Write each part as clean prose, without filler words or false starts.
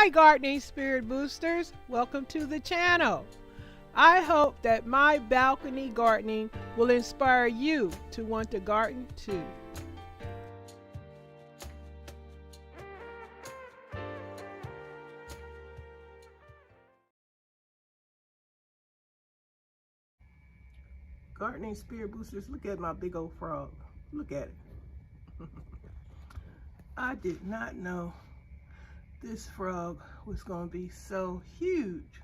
Hi gardening spirit boosters, welcome to the channel. I hope that my balcony gardening will inspire you to want to garden too. Gardening spirit boosters, look at my big old frog. Look at it. I did not know this frog was going to be so huge.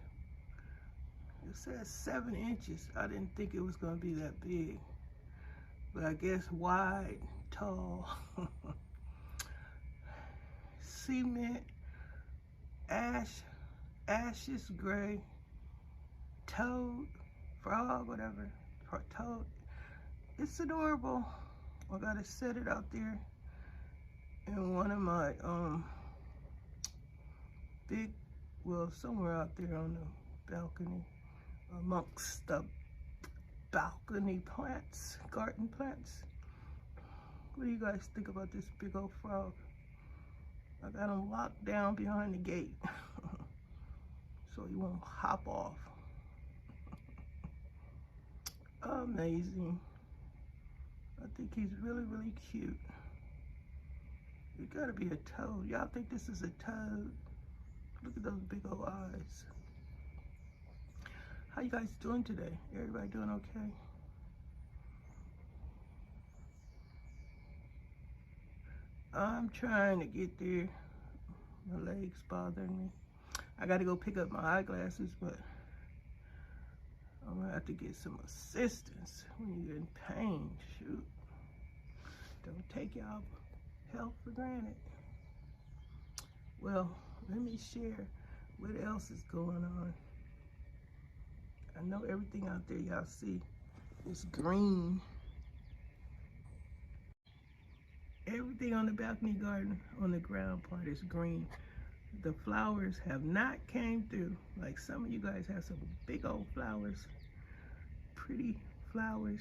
It says 7 inches. I didn't think it was going to be that big. But I guess wide, tall, cement, ashes gray, toad, frog, whatever, toad. It's adorable. I gotta set it out there in one of my somewhere out there on the balcony amongst the balcony plants, garden plants. What do you guys think about this big old frog? I got him locked down behind the gate so he won't hop off. Amazing. I think he's really, really cute. It gotta be a toad. Y'all think this is a toad? Look at those big old eyes. How you guys doing today? Everybody doing okay? I'm trying to get there. My legs bothering me. I gotta go pick up my eyeglasses, but I'm gonna have to get some assistance when you're in pain. Shoot. Don't take y'all health for granted. Well, let me share what else is going on. I know everything out there y'all see is green. Everything on the balcony garden on the ground part is green. The flowers have not came through. Like some of you guys have some big old flowers, pretty flowers.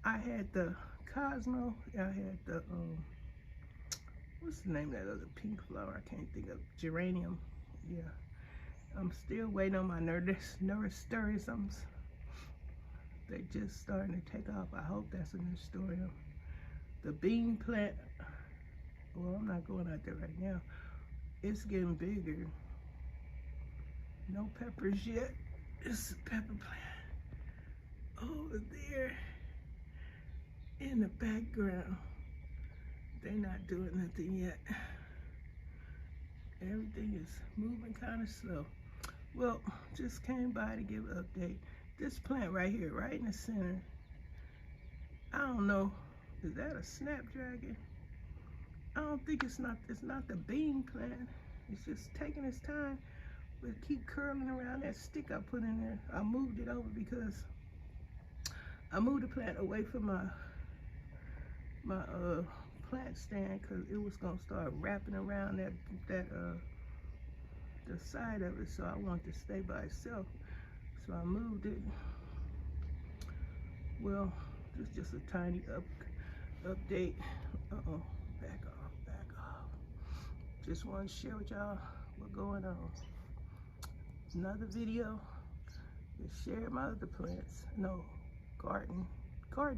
I had the Cosmo, I had the, what's the name of that other pink flower? I can't think of. Geranium, yeah. I'm still waiting on my nasturtiums. They're just starting to take off. I hope that's a nasturtium. The bean plant, well, I'm not going out there right now. It's getting bigger. No peppers yet. It's a pepper plant over there in the background. They're not doing nothing yet. Everything is moving kind of slow. Well, just came by to give an update. This plant right here, right in the center, I don't know, is that a snapdragon? I don't think it's not the bean plant. It's just taking its time, but keep curling around that stick I put in there. I moved it over because I moved the plant away from my plant stand because it was gonna start wrapping around the side of it, so I wanted to stay by itself. So I moved it. Well, this is just a tiny update. Back off. Just want to share with y'all what's going on. Another video to share my other plants. No, garden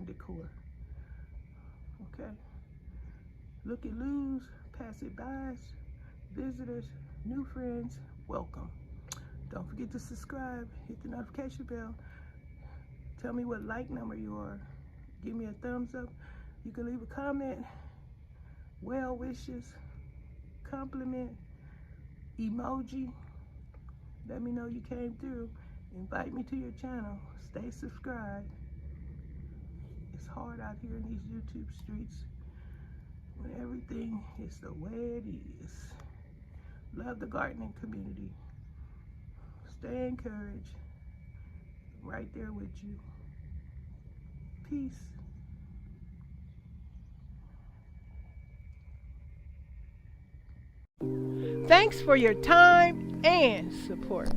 decor. Okay. Look at lose, pass it by, visitors, new friends, welcome. Don't forget to subscribe, hit the notification bell. Tell me what like number you are. Give me a thumbs up. You can leave a comment, well wishes, compliment, emoji. Let me know you came through. Invite me to your channel. Stay subscribed. It's hard out here in these YouTube streets when everything is the way it is. Love the gardening community. Stay encouraged. Right there with you. Peace. Thanks for your time and support.